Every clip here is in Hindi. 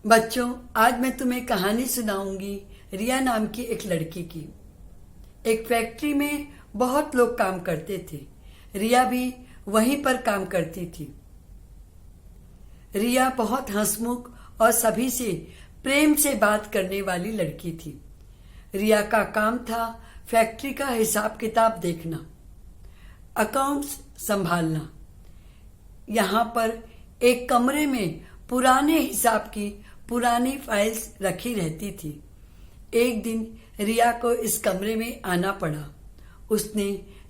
बच्चों, आज मैं तुम्हें कहानी सुनाऊंगी रिया नाम की एक लड़की की। एक फैक्ट्री में बहुत लोग काम करते थे। रिया भी वहीं पर काम करती थी। रिया बहुत हंसमुख और सभी से प्रेम से बात करने वाली लड़की थी। रिया का काम था फैक्ट्री का हिसाब किताब देखना, अकाउंट्स संभालना। यहाँ पर एक कमरे में पुराने हिसाब की पुरानी फाइल्स रखी रहती थी। एक दिन रिया को इस कमरे में आना पड़ा। उसने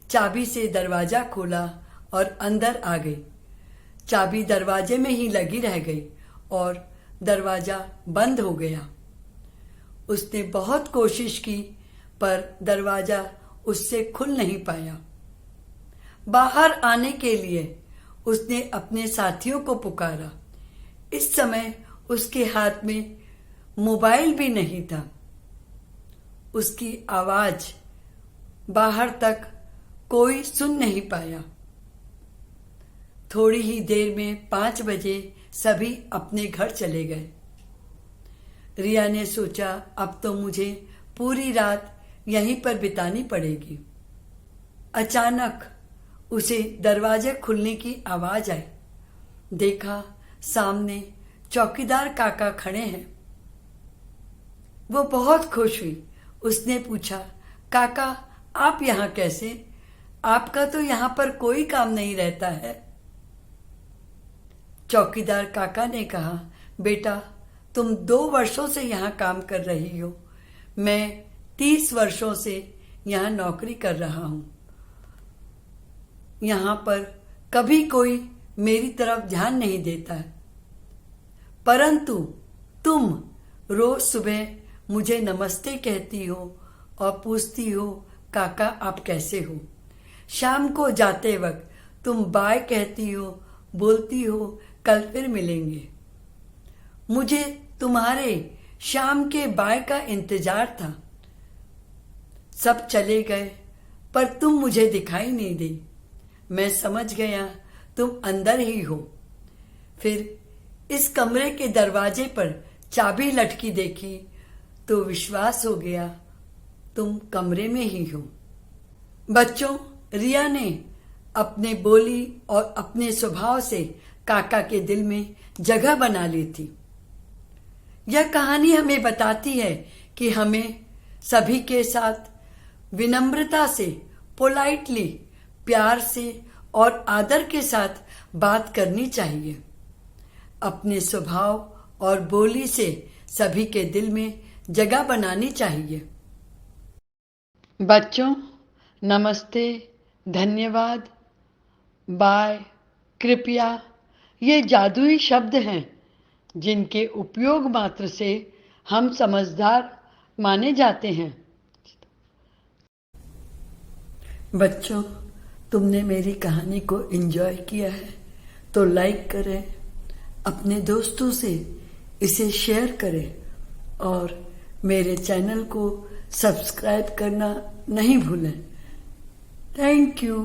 चाबी से दरवाजा खोला और अंदर आ गई। चाबी दरवाजे में ही लगी रह गई और दरवाजा बंद हो गया। उसने बहुत कोशिश की पर दरवाजा उससे खुल नहीं पाया। बाहर आने के लिए उसने अपने साथियों को पुकारा। इस समय उसके हाथ में मोबाइल भी नहीं था। उसकी आवाज बाहर तक कोई सुन नहीं पाया। थोड़ी ही देर में 5 बजे सभी अपने घर चले गए। रिया ने सोचा, अब तो मुझे पूरी रात यहीं पर बितानी पड़ेगी। अचानक उसे दरवाजे खुलने की आवाज आई। देखा, सामने चौकीदार काका खड़े हैं। वो बहुत खुश हुई। उसने पूछा, काका आप यहाँ कैसे? आपका तो यहाँ पर कोई काम नहीं रहता है। चौकीदार काका ने कहा, बेटा तुम 2 वर्षों से यहाँ काम कर रही हो। मैं 30 वर्षों से यहाँ नौकरी कर रहा हूँ। यहाँ पर कभी कोई मेरी तरफ ध्यान नहीं देता है, परंतु तुम रोज सुबह मुझे नमस्ते कहती हो और पूछती हो, काका आप कैसे हो। शाम को जाते वक्त तुम बाय कहती हो, बोलती हो कल फिर मिलेंगे। मुझे तुम्हारे शाम के बाय का इंतजार था। सब चले गए पर तुम मुझे दिखाई नहीं दी। मैं समझ गया तुम अंदर ही हो। फिर इस कमरे के दरवाजे पर चाबी लटकी देखी तो विश्वास हो गया तुम कमरे में ही हो। बच्चों, रिया ने अपने बोली और अपने स्वभाव से काका के दिल में जगह बना ली थी। यह कहानी हमें बताती है कि हमें सभी के साथ विनम्रता से, पोलाइटली, प्यार से और आदर के साथ बात करनी चाहिए। अपने स्वभाव और बोली से सभी के दिल में जगह बनानी चाहिए। बच्चों, नमस्ते, धन्यवाद, बाय, कृपया ये जादुई शब्द हैं जिनके उपयोग मात्र से हम समझदार माने जाते हैं। बच्चों, तुमने मेरी कहानी को एंजॉय किया है तो लाइक करें, अपने दोस्तों से इसे शेयर करें और मेरे चैनल को सब्सक्राइब करना नहीं भूलें। Thank you.